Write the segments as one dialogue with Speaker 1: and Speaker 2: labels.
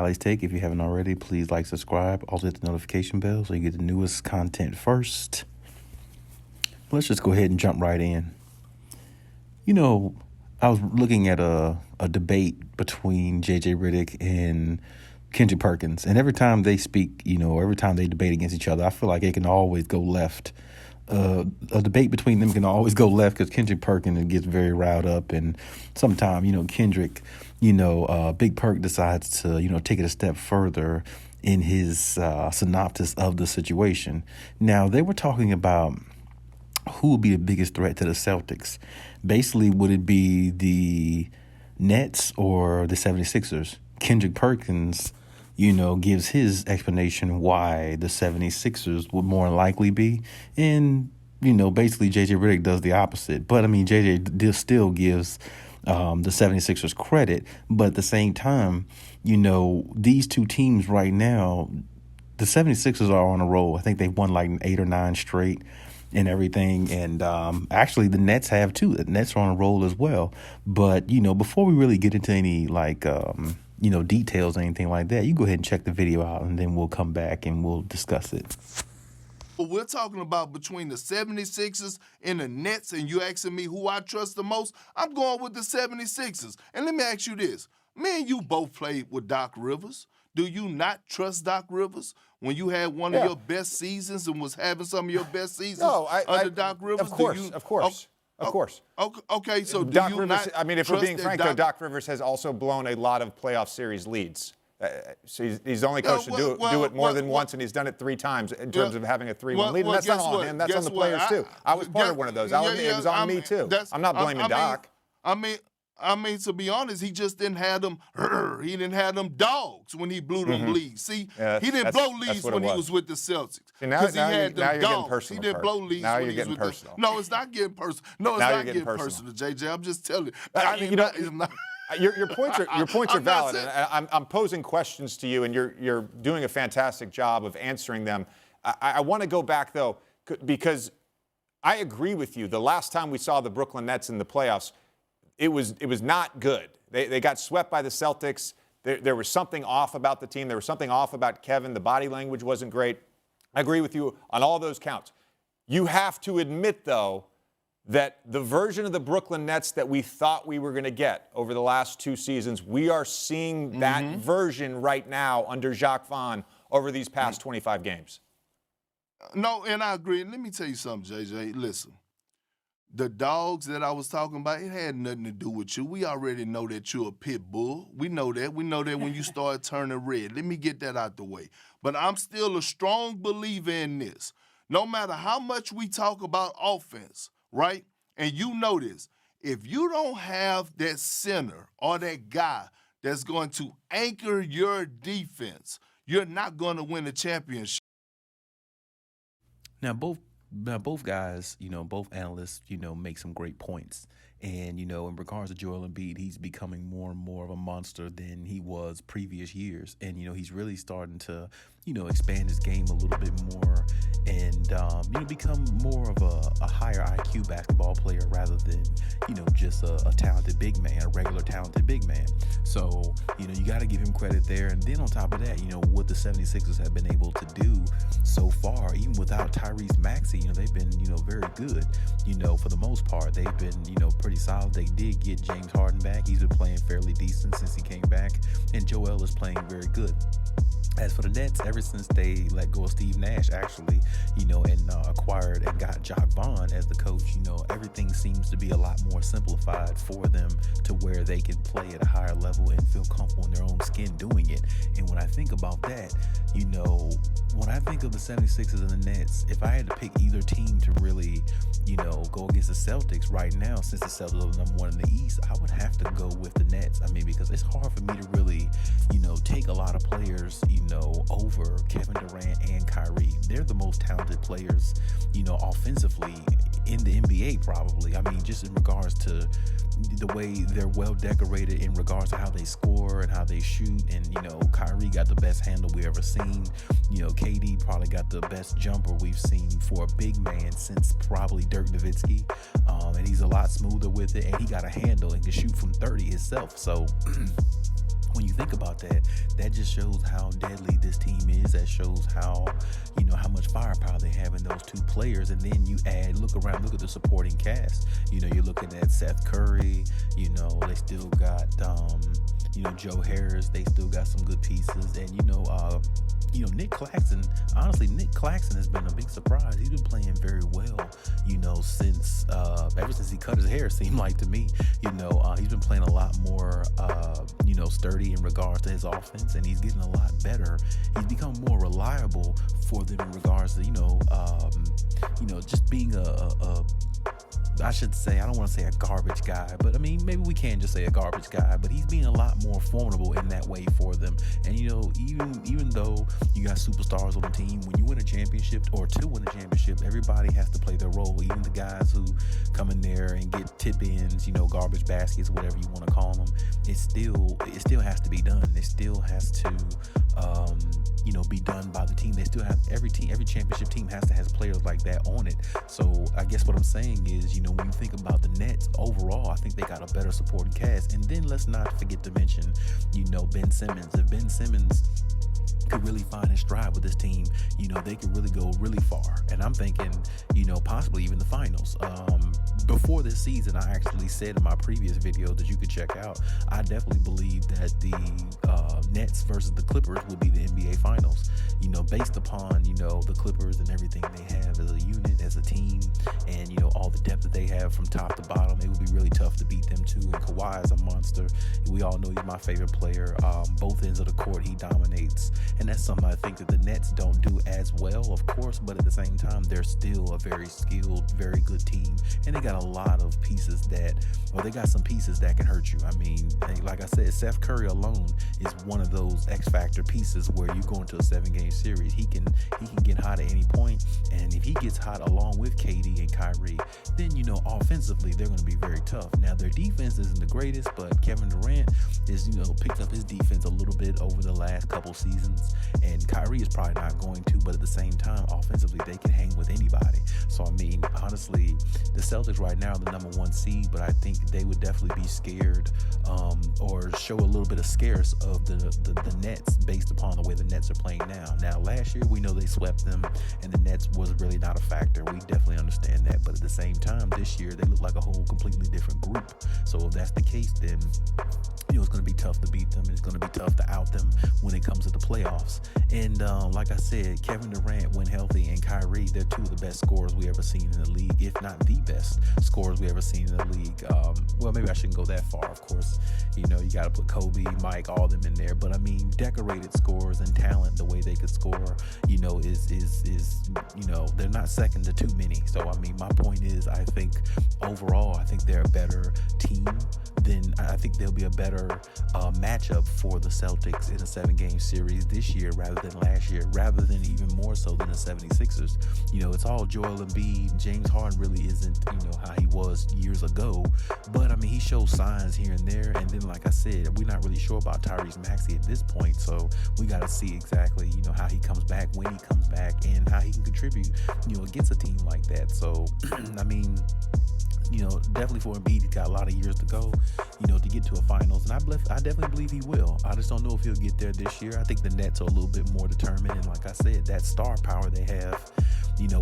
Speaker 1: Khaliis Take. If you haven't already, please like, subscribe. Also hit the notification bell so you get the newest content first. Let's just go ahead and jump right in. You know, I was looking at a debate between J.J. Redick and Kendrick Perkins. And every time they speak, every time they debate against each other, I feel like it can always go left. A debate between them can always go left because Kendrick Perkins gets very riled up. And sometimes, Kendrick, Big Perk decides to, take it a step further in his synopsis of the situation. Now, they were talking about who would be the biggest threat to the Celtics. Basically, would it be the Nets or the 76ers? Kendrick Perkins, gives his explanation why the 76ers would more likely be. And, basically J.J. Redick does the opposite. But, J.J. still gives the 76ers credit. But at the same time, these two teams right now, the 76ers are on a roll. I think they've won like 8 or 9 straight and everything. And actually, the Nets have too. The Nets are on a roll as well. But, before we really get into any details or anything like that, you go ahead and check the video out and then we'll come back and we'll discuss it.
Speaker 2: We're talking about between the 76ers and the Nets, and you asking me who I trust the most? I'm going with the 76ers. And let me ask you this. Me and you both played with Doc Rivers. Do you not trust Doc Rivers when you had one of your best seasons and was having some of your best seasons under Doc Rivers?
Speaker 3: Of course.
Speaker 2: Okay, so
Speaker 3: Doc
Speaker 2: do you
Speaker 3: Rivers,
Speaker 2: not
Speaker 3: if we're being frank, though, Doc Rivers has also blown a lot of playoff series leads. So he's the only coach to do it more than once, and he's done it 3 times in terms of having a 3-1 lead. And that's not on him. That's on the players, too. I was part of one of those. It was on me, too. I'm not blaming Doc.
Speaker 2: I mean, to be honest, he just didn't have them. He didn't have them dogs when he blew them leads. See, he didn't blow leads when he was with the Celtics because he had them dogs. He didn't blow leads when he was with personal. No, it's not getting personal. No, it's not getting personal, JJ. I'm just telling you.
Speaker 3: Your points are valid, and I'm posing questions to you, and you're doing a fantastic job of answering them. I want to go back though, because I agree with you. The last time we saw the Brooklyn Nets in the playoffs, it was not good. They got swept by the Celtics. There was something off about the team. There was something off about Kevin. The body language wasn't great. I agree with you on all those counts. You have to admit, though, that the version of the Brooklyn Nets that we thought we were going to get over the last 2 seasons, we are seeing that version right now under Jacques Vaughn over these past 25 games.
Speaker 2: No, and I agree. Let me tell you something, JJ. Listen, the dogs that I was talking about, it had nothing to do with you. We already know that you're a pit bull. We know that. We know that when you start turning red. Let me get that out the way. But I'm still a strong believer in this. No matter how much we talk about offense, right? And you know this. If you don't have that center or that guy that's going to anchor your defense, you're not going to win a championship.
Speaker 1: Now, both guys, both analysts, make some great points. And, in regards to Joel Embiid, he's becoming more and more of a monster than he was previous years. And, he's really starting to, expand his game a little bit more and, become more of a higher IQ basketball player rather than, just a talented big man, a regular talented big man. So, you got to give him credit there. And then on top of that, what the 76ers have been able to do so far, even without Tyrese Maxey, they've been, very good. For the most part, they've been, pretty solid. They did get James Harden back. He's been playing fairly decent since he came back. And Joel is playing very good. As for the Nets, ever since they let go of Steve Nash, actually, and acquired and got Jacques Vaughn as the coach, everything seems to be a lot more simplified for them to where they can play at a higher level and feel comfortable in their own skin doing it. And when I think about that, when I think of the 76ers and the Nets, if I had to pick either team to really, go against the Celtics right now, since the Celtics are the number 1 in the East, I would have to go with the Nets. Because it's hard for me to really, take a lot of players, over Kevin Durant and Kyrie. They're the most talented players, offensively in the NBA probably. Just in regards to the way they're well decorated in regards to how they score and how they shoot. And, Kyrie got the best handle we ever seen. KD probably got the best jumper we've seen for a big man since probably Dirk Nowitzki. And he's a lot smoother with it. And he got a handle and can shoot from 30 himself. So when you think about that, that just shows how deadly this team is. That shows how, how much firepower they have in those two players. And then you look at the supporting cast. You're looking at Seth Curry. They still got, Joe Harris. They still got some good pieces. And, Nick Claxton, honestly, Nick Claxton has been a big surprise. He's been playing very well, since ever since he cut his hair, it seemed like to me. He's been playing a lot more, sturdy in regards to his offense, and he's getting a lot better. He's become more reliable for them in regards to, just being I should say, I don't want to say a garbage guy, but I mean, maybe we can just say a garbage guy, but he's being a lot more formidable in that way for them. And, even though you got superstars on the team, when you win a championship or to win a championship, everybody has to play their role. Even the guys who come in there and get tip-ins, garbage baskets, whatever you want to call them, it still has to be done. It still has to, be done by the team. They still have every championship team has to have players like that on it. So I guess what I'm saying is, when you think about the Nets overall, I think they got a better supporting cast. And then let's not forget to mention, Ben Simmons. If Ben Simmons could really find his stride with this team, they could really go really far. And I'm thinking, possibly even the finals. Before this season, I actually said in my previous video that you could check out, I definitely believe that the Nets versus the Clippers will be the NBA Finals. Based upon, the Clippers and everything they have as a unit, as a team, and, all the depth that they have from top to bottom, it would be really tough to beat them too. And Kawhi is a monster. We all know he's my favorite player. Both ends of the court, he dominates. And that's something I think that the Nets don't do as well, of course, but at the same time, they're still a very skilled, very good team. And they got a lot of pieces they got some pieces that can hurt you. I mean, like I said, Seth Curry alone is one of those X factor pieces where you go into a 7-game series. He can get hot at any point, and if he gets hot along with KD and Kyrie, then offensively they're going to be very tough. Now their defense isn't the greatest, but Kevin Durant is picked up his defense a little bit over the last couple seasons, and Kyrie is probably not going to, but at the same time, offensively they can hang with anybody. So I mean, honestly, the Celtics right now are the number 1 seed, but I think they would definitely be scared or show a little bit of scarce of the Nets based upon the way the Nets are playing now. Now, last year, we know they swept them, and the Nets was really not a factor. We definitely understand that. But at the same time, this year, they look like a whole completely different group. So if that's the case, then it's going to be tough to beat them. It's going to be tough to out them when it comes to the playoffs. And like I said, Kevin Durant, when healthy, and Kyrie, they're two of the best scorers we ever seen in the league, if not the best scorers we ever seen in the league. Well, maybe I shouldn't go that far, of course. You got to put Kobe, Mike, all of them in there. But I mean, decorated scorers and talent, the way they could score, is they're not second to too many. So I mean, my point is, I think overall, I think they're a better team. Then I think there'll be a better matchup for the Celtics in a 7-game series this year rather than last year, rather than even more so than the 76ers. It's all Joel Embiid. James Harden really isn't, how he was years ago. But I mean, he shows signs here and there. And then, like I said, we're not really sure about Tyrese Maxey at this point. So we got to see exactly, how he comes back, when he comes back, and how he can contribute, against a team like that. So, I mean, definitely for Embiid, he's got a lot of years to go, to get to a finals. And I definitely believe he will. I just don't know if he'll get there this year. I think the Nets are a little bit more determined. And like I said, that star power they have,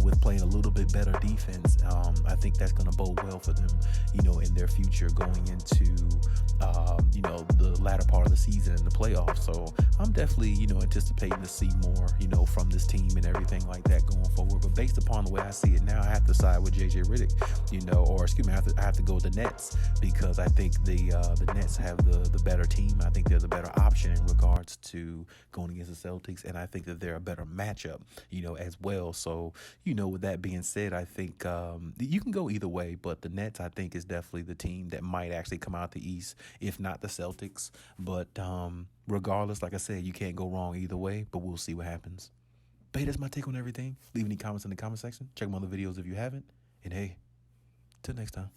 Speaker 1: with playing a little bit better defense, I think that's going to bode well for them, in their future going into, the latter part of the season and the playoffs. So I'm definitely, anticipating to see more, from this team and everything like that going forward. But based upon the way I see it now, I have to side with JJ Redick, I have to go with the Nets, because I think the Nets have the better team. I think they're the better option in regards to going against the Celtics, and I think that they're a better matchup, as well. So, with that being said, I think you can go either way, but the Nets, I think, is definitely the team that might actually come out the East, if not the Celtics. But regardless, like I said, you can't go wrong either way, but we'll see what happens. But hey, that's my take on everything. Leave any comments in the comment section. Check my other videos if you haven't. And hey, till next time.